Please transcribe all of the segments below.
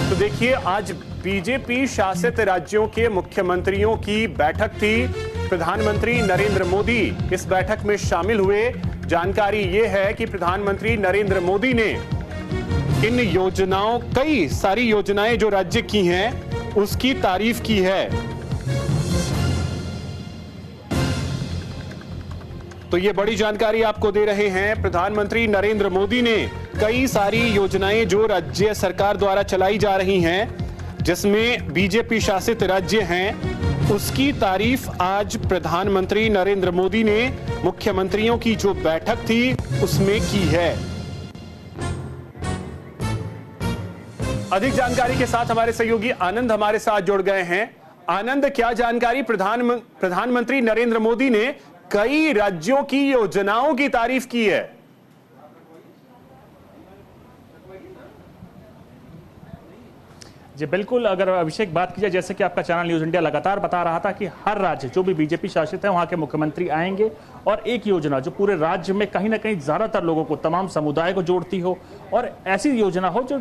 तो देखिए, आज बीजेपी शासित राज्यों के मुख्यमंत्रियों की बैठक थी। प्रधानमंत्री नरेंद्र मोदी इस बैठक में शामिल हुए। जानकारी यह है कि प्रधानमंत्री नरेंद्र मोदी ने इन योजनाओं, कई सारी योजनाएं जो राज्य की हैं, उसकी तारीफ की है। तो ये बड़ी जानकारी आपको दे रहे हैं। प्रधानमंत्री नरेंद्र मोदी ने कई सारी योजनाएं जो राज्य सरकार द्वारा चलाई जा रही हैं, जिसमें बीजेपी शासित राज्य हैं, उसकी तारीफ आज प्रधानमंत्री नरेंद्र मोदी ने मुख्यमंत्रियों की जो बैठक थी उसमें की है। अधिक जानकारी के साथ हमारे सहयोगी आनंद हमारे साथ जुड़ गए हैं। आनंद, क्या जानकारी? प्रधानमंत्री नरेंद्र मोदी ने कई राज्यों की योजनाओं की तारीफ की है। जी बिल्कुल, अगर अभिषेक बात की जाए, जैसे कि आपका चैनल न्यूज इंडिया लगातार बता रहा था कि हर राज्य जो भी बीजेपी शासित है वहां के मुख्यमंत्री आएंगे और एक योजना जो पूरे राज्य में कहीं ना कहीं ज्यादातर लोगों को, तमाम समुदाय को जोड़ती हो और ऐसी योजना हो जो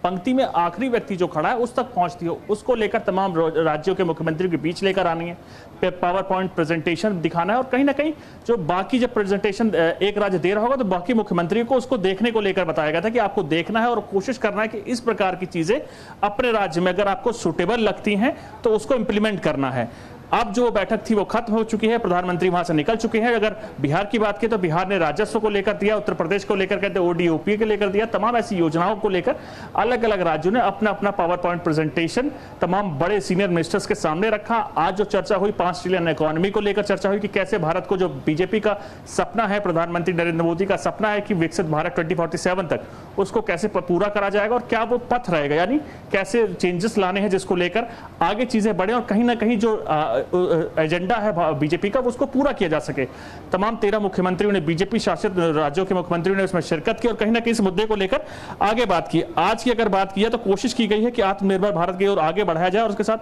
पंक्ति में आखिरी व्यक्ति जो खड़ा है उस तक पहुंचती हो, उसको लेकर तमाम राज्यों के मुख्यमंत्रियों के बीच लेकर आनी है, पावर पॉइंट प्रेजेंटेशन दिखाना है और कहीं ना कहीं जो बाकी जब प्रेजेंटेशन एक राज्य दे रहा होगा तो बाकी मुख्यमंत्रियों को उसको देखने को लेकर बताया गया था कि आपको देखना है और कोशिश करना है कि इस प्रकार की चीजें अपने राज्य में अगर आपको सुटेबल लगती हैं तो उसको इंप्लीमेंट करना है। अब जो बैठक थी वो खत्म हो चुकी है, प्रधानमंत्री वहां से निकल चुके हैं। अगर बिहार की बात की तो बिहार ने राजस्व को लेकर दिया, उत्तर प्रदेश को लेकर कहते ओडीओपी के लेकर दिया, तमाम ऐसी योजनाओं को लेकर अलग अलग राज्यों ने अपना अपना पावर पॉइंट प्रेजेंटेशन तमाम बड़े सीनियर मिनिस्टर्स के सामने रखा। आज जो चर्चा हुई 5 ट्रिलियन इकोनॉमी को लेकर चर्चा हुई कि कैसे भारत को, जो बीजेपी का सपना है, प्रधानमंत्री नरेंद्र मोदी का सपना है कि विकसित भारत 2047 तक, उसको कैसे पूरा करा जाएगा और क्या वो पथ रहेगा, यानी कैसे चेंजेस लाने हैं जिसको लेकर आगे चीजें बढ़े और कहीं ना कहीं जो एजेंडा है बीजेपी का उसको पूरा किया जा सके। तमाम 13 मुख्यमंत्रियों ने, बीजेपी शासित राज्यों के मुख्यमंत्रियों ने उसमें शिरकत की और कहीं ना कहीं इस मुद्दे को लेकर आगे बात की। आज की अगर बात की तो कोशिश की गई है कि आत्मनिर्भर भारत की ओर आगे बढ़ाया जाए और उसके साथ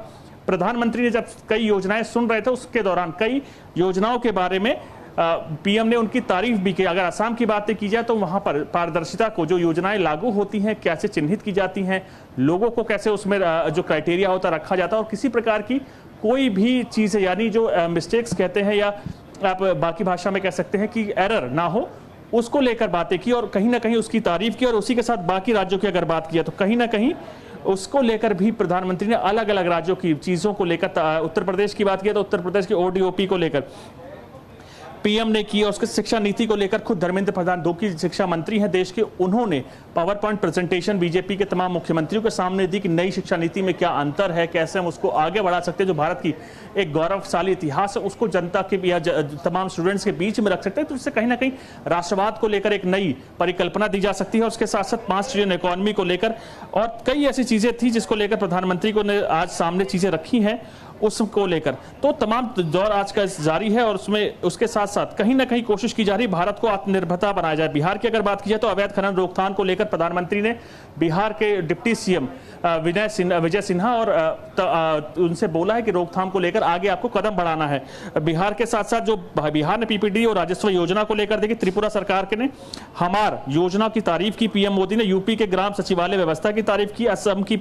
प्रधानमंत्री ने जब कई योजनाएं सुन रहे थे उसके दौरान कई योजनाओं के बारे में पीएम ने उनकी तारीफ भी की। अगर असम की बातें की जाए तो वहां पर पारदर्शिता को, जो योजनाएं लागू होती हैं कैसे चिन्हित की जाती हैं, लोगों को कैसे उसमें जो क्राइटेरिया होता रखा जाता है और किसी प्रकार की कोई भी चीज है, यानी जो मिस्टेक्स कहते हैं या आप बाकी भाषा में कह सकते हैं कि एरर ना हो, उसको लेकर बातें की और कहीं ना कहीं उसकी तारीफ की। और उसी के साथ बाकी राज्यों की अगर बात की तो कहीं ना कहीं उसको लेकर भी प्रधानमंत्री ने अलग अलग राज्यों की चीजों को लेकर, उत्तर प्रदेश की बात की तो उत्तर प्रदेश के ओडीओपी को लेकर पीएम ने की और उसके शिक्षा नीति को लेकर खुद धर्मेंद्र प्रधान, दो की शिक्षा मंत्री हैं देश के, उन्होंने पावर पॉइंट प्रेजेंटेशन बीजेपी के तमाम मुख्यमंत्रियों के सामने दी कि नई शिक्षा नीति में क्या अंतर है, कैसे हम उसको आगे बढ़ा सकते हैं, जो भारत की एक गौरवशाली इतिहास है उसको जनता के या तमाम स्टूडेंट्स के बीच में रख सकते हैं। तो इससे कहीं ना कहीं राष्ट्रवाद को लेकर एक नई परिकल्पना दी जा सकती है और उसके साथ साथ 5 ट्रिलियन इकोनॉमी को लेकर और कई ऐसी चीजें थी जिसको लेकर प्रधानमंत्री को ने आज सामने चीजें रखी हैं उसको लेकर। तो तमाम दौर आज का जारी है और उसमें उसके साथ साथ कहीं ना कहीं कोशिश की जा रही भारत को आत्मनिर्भरता बनाया जाए। बिहार की अगर बात की जाए तो अवैध खनन रोकथाम को लेकर प्रधानमंत्री ने बिहार के डिप्टी सीएम विजय सिन्हा और उनसे बोला है कि रोकथाम को लेकर आगे आपको कदम बढ़ाना है। बिहार के साथ साथ जो बिहार ने पीपीडी और राजस्व योजना को लेकर देखिए, त्रिपुरा सरकार के ने हमार योजना की तारीफ की पीएम मोदी ने, यूपी के ग्राम सचिवालय व्यवस्था की तारीफ की, असम की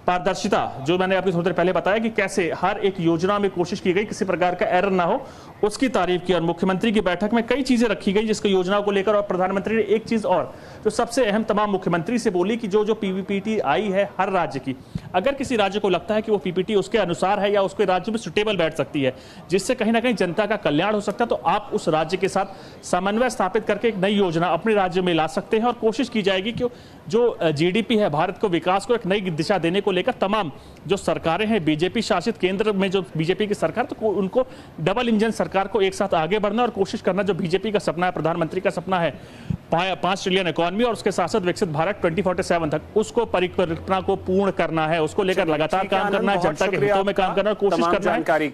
पारदर्शिता जो मैंने आपको थोड़ी देर पहले बताया कि कैसे हर एक योजना में कोशिश की गई किसी प्रकार का एरर ना हो, उसकी तारीफ की। और मुख्यमंत्री की बैठक में कई चीजें रखी गई जिसको योजना को लेकर। और प्रधानमंत्री ने एक चीज और जो सबसे अहम तमाम मुख्यमंत्री से बोली कि जो पीपीटी आई है हर राज्य की, अगर किसी राज्य को लगता है कि वो पीपीटी उसके अनुसार है या उसके राज्य में सुटेबल बैठ सकती है, जिससे कहीं ना कहीं जनता का कल्याण हो सकता है, तो आप उस राज्य के साथ समन्वय स्थापित करके एक नई योजना अपने राज्य में ला सकते हैं और कोशिश की जाएगी कि जो जीडीपी है, भारत को विकास को एक नई दिशा देने को लेकर तमाम जो सरकारें हैं बीजेपी शासित केंद्र में, जो बीजेपी की सरकार, तो उनको डबल इंजन सरकार को एक साथ आगे बढ़ना और कोशिश करना, जो बीजेपी का सपना है, प्रधानमंत्री का सपना है 5 ट्रिलियन इकोनॉमी और उसके साथ साथ विकसित भारत 2047 तक, उसको परिकल्पना को पूर्ण करना है, उसको लेकर लगातार काम करना है, जनता के हितों में काम करना और कोशिश करना है।